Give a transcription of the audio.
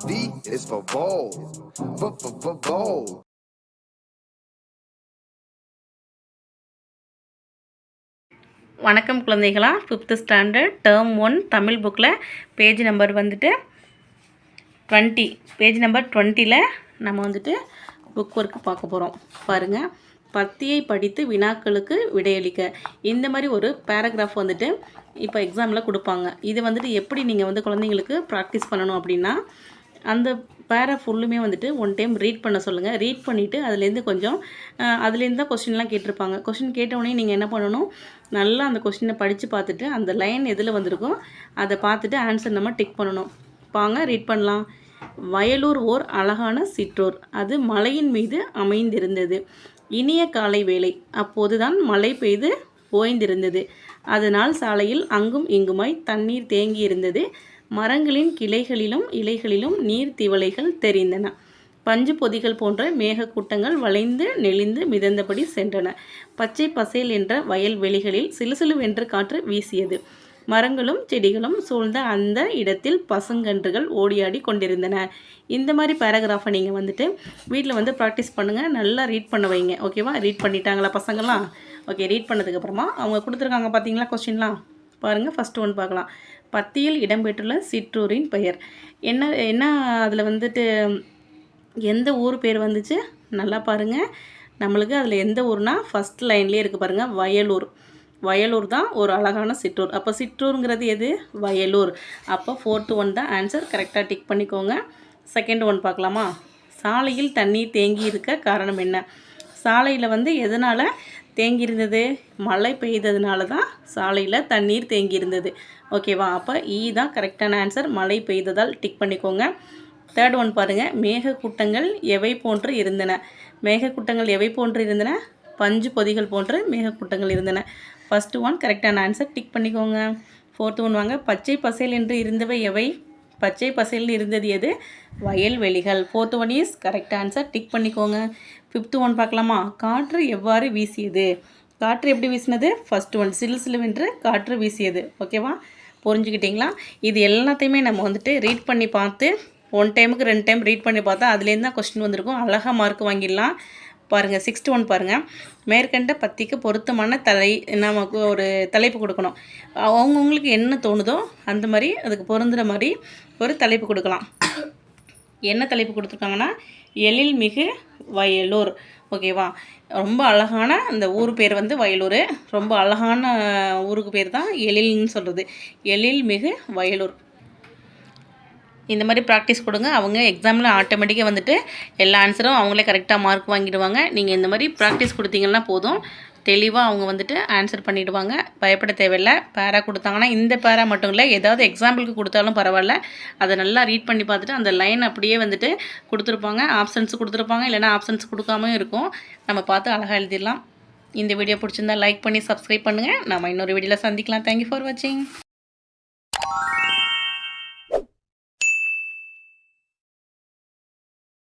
V is for ball. For ball. வணக்கம் குழந்தைகளா, 5th standard term 1 Tamil புக்கில் பேஜ் நம்பர் வந்துட்டு 20, பேஜ் நம்பர் 20ல் நம்ம வந்துட்டு புக் ஒர்க்கு பார்க்க போகிறோம். பாருங்கள், பத்தியை படித்து வினாக்களுக்கு விடையளிக்க. இந்த மாதிரி ஒரு பேராகிராஃப் வந்துட்டு இப்போ எக்ஸாமில் கொடுப்பாங்க. இது வந்துட்டு எப்படி நீங்கள் வந்து குழந்தைங்களுக்கு ப்ராக்டிஸ் பண்ணணும் அப்படின்னா, அந்த பேரா ஃபுல்லுமே வந்துட்டு ஒன் டைம் ரீட் பண்ண சொல்லுங்கள். ரீட் பண்ணிவிட்டு அதுலேருந்து கொஞ்சம் அதுலேருந்து தான் கொஸ்டின்லாம் கேட்டிருப்பாங்க. கொஸ்டின் கேட்டவுடனே நீங்கள் என்ன பண்ணணும், நல்லா அந்த கொஸ்டினை படித்து பார்த்துட்டு அந்த லைன் எதில் வந்திருக்கோ அதை பார்த்துட்டு ஆன்சர் நம்ம டிக் பண்ணணும். வாங்க ரீட் பண்ணலாம். வயலூர் ஓர் அழகான சிற்றூர், அது மலையின் மீது அமைந்திருந்தது. இனிய காலை வேளை, அப்போதுதான் மழை பெய்து ஓய்ந்திருந்தது. அதனால் சாலையில் அங்கும் இங்குமாய் தண்ணீர் தேங்கி இருந்தது. மரங்களின் கிளைகளிலும் இலைகளிலும் நீர் திவலைகள் தெரிந்தன. பஞ்சு பொதிகள் போன்ற மேகக்கூட்டங்கள் வளைந்து நெளிந்து மிதந்தபடி சென்றன. பச்சை பசேல் என்ற வயல்வெளிகளில் சிலுசிலுவென்று காற்று வீசியது. மரங்களும் செடிகளும் சூழ்ந்த அந்த இடத்தில் பசுங்கன்றுகள் ஓடியாடி கொண்டிருந்தன. இந்த மாதிரி பேராகிராஃபை நீங்கள் வந்துட்டு வீட்டில் வந்து ப்ராக்டிஸ் பண்ணுங்கள். நல்லா ரீட் பண்ண வைங்க. ஓகேவா? ரீட் பண்ணிட்டாங்களா பசங்களாம்? ஓகே, ரீட் பண்ணதுக்கப்புறமா அவங்க கொடுத்துருக்காங்க பார்த்தீங்களா கொஸ்டின்லாம். பாருங்கள், ஃபஸ்ட்டு ஒன்று பார்க்கலாம். பத்தியில் இடம்பெற்றுள்ள சிற்றூரின் பெயர் என்ன என்ன அதில் வந்துட்டு எந்த ஊர் பேர் வந்துச்சு நல்லா பாருங்கள். நம்மளுக்கு அதில் எந்த ஊர்னா ஃபஸ்ட் லைன்லேயே இருக்குது பாருங்கள், வயலூர். வயலூர் தான் ஒரு அழகான சிற்றூர். அப்போ சிற்றூருங்கிறது எது? வயலூர். அப்போ 4th ஒன் தான் ஆன்சர். கரெக்டாக டிக் பண்ணிக்கோங்க. செகண்ட் ஒன் பார்க்கலாமா? சாலையில் தண்ணீர் தேங்கி இருக்க காரணம் என்ன? சாலையில் வந்து எதனால் தேங்கி இருந்தது? மழை பெய்ததுனால தான் சாலையில் தண்ணீர் தேங்கி இருந்தது. ஓகேவா? அப்போ தான் கரெக்டான ஆன்சர். மழை பெய்ததால் டிக் பண்ணிக்கோங்க. தேர்ட் ஒன் பாருங்கள். மேகக்கூட்டங்கள் எவை போன்று இருந்தன? மேகக்கூட்டங்கள் எவை போன்று இருந்தன? பஞ்சு பொதிகள் போன்று மேகக்கூட்டங்கள் இருந்தன. ஃபஸ்ட்டு ஒன் கரெக்டான ஆன்சர், டிக் பண்ணிக்கோங்க. 4th ஒன் வாங்க. பச்சை பசேல் என்று இருந்தவை எவை? பச்சை பசேல்னு இருந்தது எது? வயல்வெளிகள். 4th one is correct answer, tick பண்ணிக்கோங்க. 5th ஒன் பார்க்கலாமா? காற்று எவ்வாறு வீசியது? காற்று எப்படி வீசினது? ஃபஸ்ட்டு ஒன் சிலுசிலுவென்று காற்று வீசியது. ஓகேவா? புரிஞ்சுக்கிட்டிங்களா? இது எல்லாத்தையுமே நம்ம வந்துட்டு ரீட் பண்ணி பார்த்து 1 டைமுக்கு 2 டைம் ரீட் பண்ணி பார்த்தா அதுலேருந்து தான் கொஸ்டின் வந்திருக்கும். அழகாக மார்க் வாங்கிடலாம். பாருங்கள், 6th ஒன் பாருங்கள். மேற்கண்ட பத்திக்கு பொருத்தமான நமக்கு ஒரு தலைப்பு கொடுக்கணும். அவங்கவுங்களுக்கு என்ன தோணுதோ அந்த மாதிரி அதுக்கு பொருந்துகிற மாதிரி ஒரு தலைப்பு கொடுக்கலாம். என்ன தலைப்பு கொடுத்துருக்காங்கன்னா, எழில்மிகு வயலூர். ஓகேவா? ரொம்ப அழகான அந்த ஊர் பேர் வந்து வயலூர். ரொம்ப அழகான ஊருக்கு பேர் தான் எழில்னு சொல்கிறது. எழில்மிகு வயலூர். இந்த மாதிரி ப்ராக்டிஸ் கொடுங்க. அவங்க எக்ஸாமில் ஆட்டோமேட்டிக்காக வந்துட்டு எல்லா ஆன்சரும் அவங்களே கரெக்டாக மார்க் வாங்கிடுவாங்க. நீங்கள் இந்த மாதிரி ப்ராக்டிஸ் கொடுத்தீங்கன்னா போதும், தெளிவாக அவங்க வந்துட்டு ஆன்சர் பண்ணிவிடுவாங்க. பயப்பட தேவையில்லை. பேரா கொடுத்தாங்கன்னா இந்த பேரா மட்டும் இல்லை, ஏதாவது எக்ஸாம்பிளுக்கு கொடுத்தாலும் பரவாயில்ல, அதை நல்லா ரீட் பண்ணி பார்த்துட்டு அந்த லைன் அப்படியே வந்துட்டு கொடுத்துருப்பாங்க. ஆப்ஷன்ஸ் கொடுத்துருப்பாங்க, இல்லைனா ஆப்ஷன்ஸ் கொடுக்காமல் இருக்கும். நம்ம பார்த்து அழகாக எழுதிடலாம். இந்த வீடியோ பிடிச்சிருந்தா லைக் பண்ணி சப்ஸ்கிரைப் பண்ணுங்கள். நம்ம இன்னொரு வீடியோவில் சந்திக்கலாம். தேங்க்யூ ஃபார் வாட்சிங்.